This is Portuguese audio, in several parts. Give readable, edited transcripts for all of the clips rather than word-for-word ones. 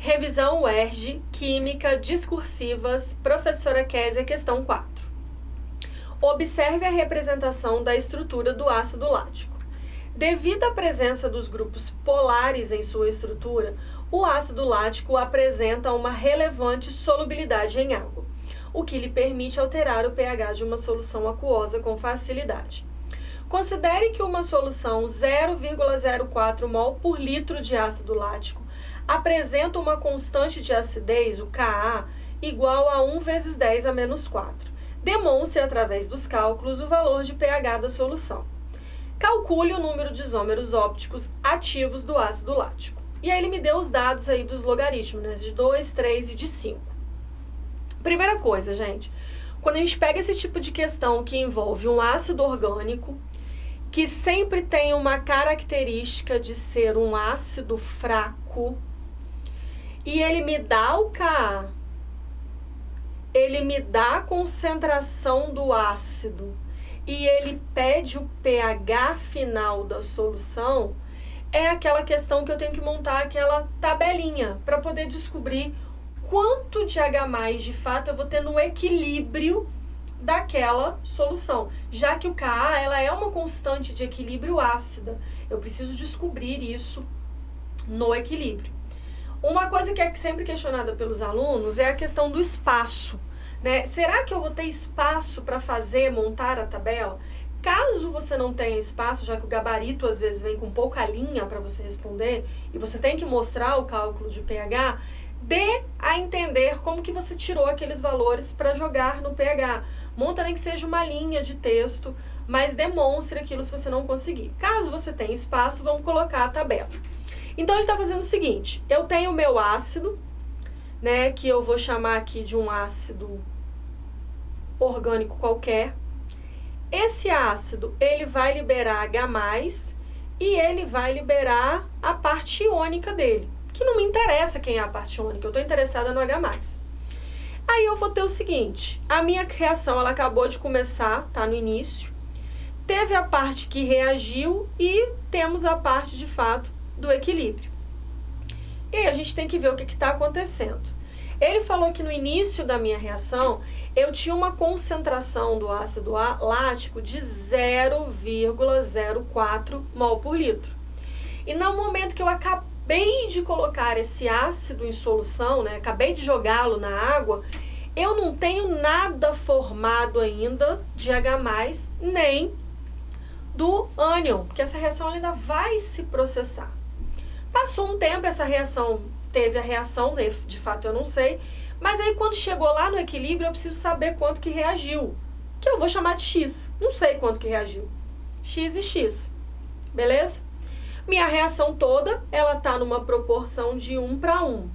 Revisão UERJ, Química, Discursivas, professora Késia, questão 4. Observe a representação da estrutura do ácido lático. Devido à presença dos grupos polares em sua estrutura, o ácido lático apresenta uma relevante solubilidade em água, o que lhe permite alterar o pH de uma solução aquosa com facilidade. Considere que uma solução 0,04 mol por litro de ácido lático apresenta uma constante de acidez, o Ka, igual a 1 vezes 10 a menos 4. Demonstre através dos cálculos o valor de pH da solução. Calcule o número de isômeros ópticos ativos do ácido lático. E aí ele me deu os dados aí dos logaritmos, né, de 2, 3 e de 5. Primeira coisa, gente, quando a gente pega esse tipo de questão que envolve um ácido orgânico, que sempre tem uma característica de ser um ácido fraco, e ele me dá o Ka, ele me dá a concentração do ácido, e ele pede o pH final da solução, é aquela questão que eu tenho que montar aquela tabelinha para poder descobrir quanto de H+, de fato, eu vou ter no equilíbrio daquela solução. Já que o Ka, ela é uma constante de equilíbrio ácida. Eu preciso descobrir isso no equilíbrio. Uma coisa que é sempre questionada pelos alunos é a questão do espaço, né? Será que eu vou ter espaço para montar a tabela? Caso você não tenha espaço, já que o gabarito às vezes vem com pouca linha para você responder, e você tem que mostrar o cálculo de pH, dê a entender como que você tirou aqueles valores para jogar no pH. Monta nem que seja uma linha de texto, mas demonstre aquilo se você não conseguir. Caso você tenha espaço, vamos colocar a tabela. Então ele está fazendo o seguinte, eu tenho o meu ácido, né, que eu vou chamar aqui de um ácido orgânico qualquer. Esse ácido, ele vai liberar H+, e ele vai liberar a parte iônica dele, que não me interessa quem é a parte iônica, eu estou interessada no H+. Aí eu vou ter o seguinte, a minha reação, ela acabou de começar, tá no início, teve a parte que reagiu e temos a parte, de fato, do equilíbrio. E aí a gente tem que ver o que está acontecendo. Ele falou que no início da minha reação, eu tinha uma concentração do ácido lático de 0,04 mol por litro. E no momento que eu acabei de colocar esse ácido em solução, né, acabei de jogá-lo na água, eu não tenho nada formado ainda de H+, nem do ânion, porque essa reação ainda vai se processar. Passou um tempo, essa reação teve a reação, de fato eu não sei, mas aí quando chegou lá no equilíbrio eu preciso saber quanto que reagiu, que eu vou chamar de X, não sei quanto que reagiu, X e X, beleza? Minha reação toda, ela tá numa proporção de 1:1.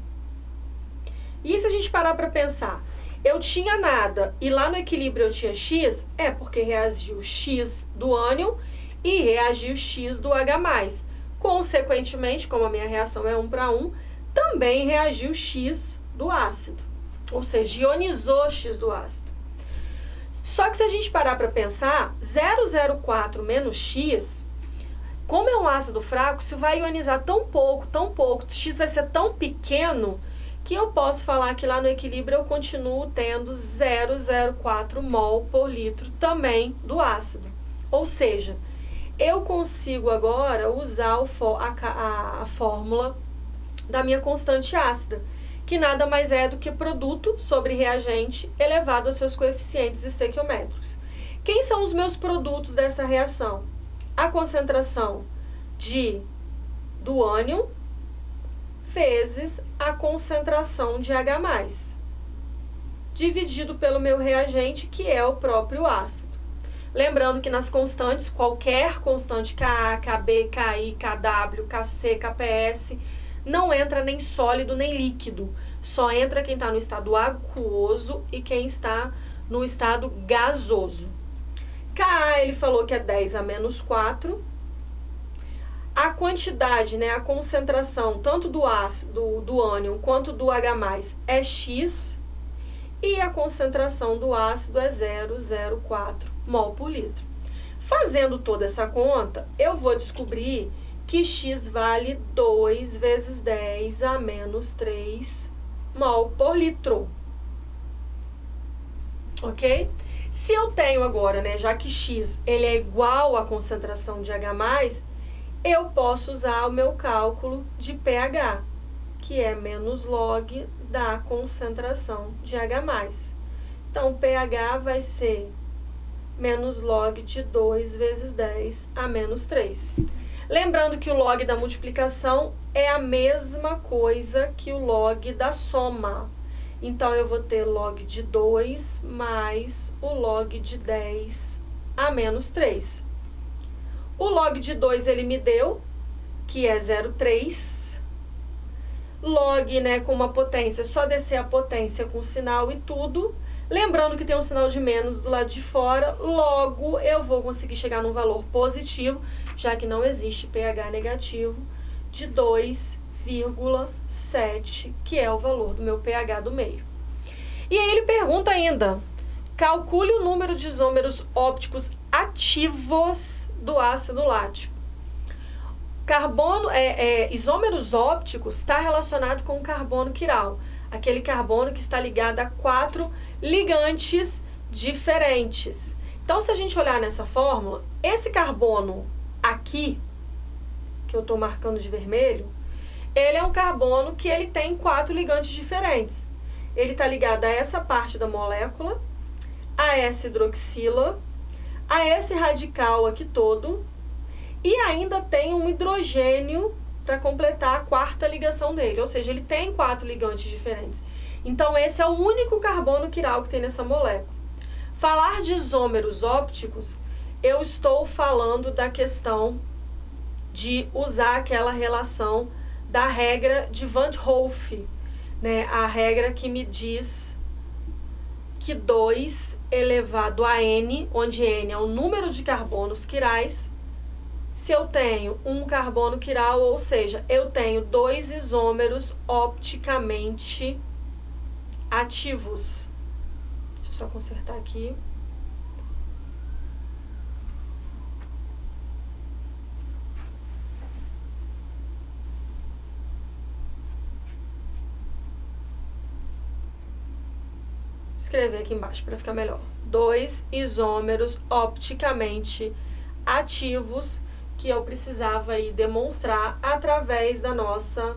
E se a gente parar para pensar, eu tinha nada e lá no equilíbrio eu tinha X, é porque reagiu X do ânion e reagiu X do H+. Consequentemente, como a minha reação é 1:1, também reagiu X do ácido, ou seja, ionizou X do ácido. Só que se a gente parar para pensar, 0,04 menos X, como é um ácido fraco, isso vai ionizar tão pouco, X vai ser tão pequeno, que eu posso falar que lá no equilíbrio eu continuo tendo 0,04 mol por litro também do ácido. Ou seja, eu consigo agora usar a fórmula da minha constante ácida, que nada mais é do que produto sobre reagente elevado aos seus coeficientes estequiométricos. Quem são os meus produtos dessa reação? A concentração do ânion vezes a concentração de H+, dividido pelo meu reagente, que é o próprio ácido. Lembrando que nas constantes, qualquer constante Ka, Kb, Ki, Kw, Kc, Kps, não entra nem sólido nem líquido. Só entra quem está no estado aquoso e quem está no estado gasoso. Ka, ele falou que é 10 a menos 4. A quantidade, né, a concentração, tanto do ácido, do ânion, quanto do H+, é X. E a concentração do ácido é 0,04 mol por litro. Fazendo toda essa conta, eu vou descobrir que X vale 2 vezes 10 a menos 3 mol por litro. Ok? Se eu tenho agora, né, já que X ele é igual à concentração de H+, eu posso usar o meu cálculo de pH, que é menos log da concentração de H+. Então, o pH vai ser menos log de 2 vezes 10 a menos 3. Lembrando que o log da multiplicação é a mesma coisa que o log da soma. Então, eu vou ter log de 2 mais o log de 10 a menos 3. O log de 2 ele me deu, que é 0,3. Log, né, com uma potência, só descer a potência com sinal e tudo. Lembrando que tem um sinal de menos do lado de fora, logo eu vou conseguir chegar num valor positivo, já que não existe pH negativo, de 2,7, que é o valor do meu pH do meio. E aí ele pergunta ainda, calcule o número de isômeros ópticos ativos do ácido lático. Isômeros ópticos está relacionado com o carbono quiral, aquele carbono que está ligado a 4 ligantes diferentes. Então, se a gente olhar nessa fórmula, esse carbono aqui, que eu estou marcando de vermelho, ele é um carbono que ele tem 4 ligantes diferentes. Ele está ligado a essa parte da molécula, a essa hidroxila, a esse radical aqui todo, e ainda tem um hidrogênio para completar a 4ª ligação dele, ou seja, ele tem 4 ligantes diferentes. Então, esse é o único carbono quiral que tem nessa molécula. Falar de isômeros ópticos, eu estou falando da questão de usar aquela relação da regra de Van 't Hoff, né? A regra que me diz que 2 elevado a N, onde N é o número de carbonos quirais, se eu tenho um carbono quiral, ou seja, eu tenho 2 isômeros opticamente ativos. Deixa eu só consertar aqui. Vou escrever aqui embaixo para ficar melhor. 2 isômeros opticamente ativos que eu precisava aí demonstrar através da nossa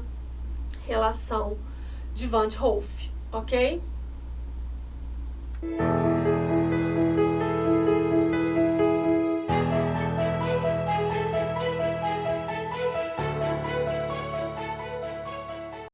relação de Van 't Hoff, ok?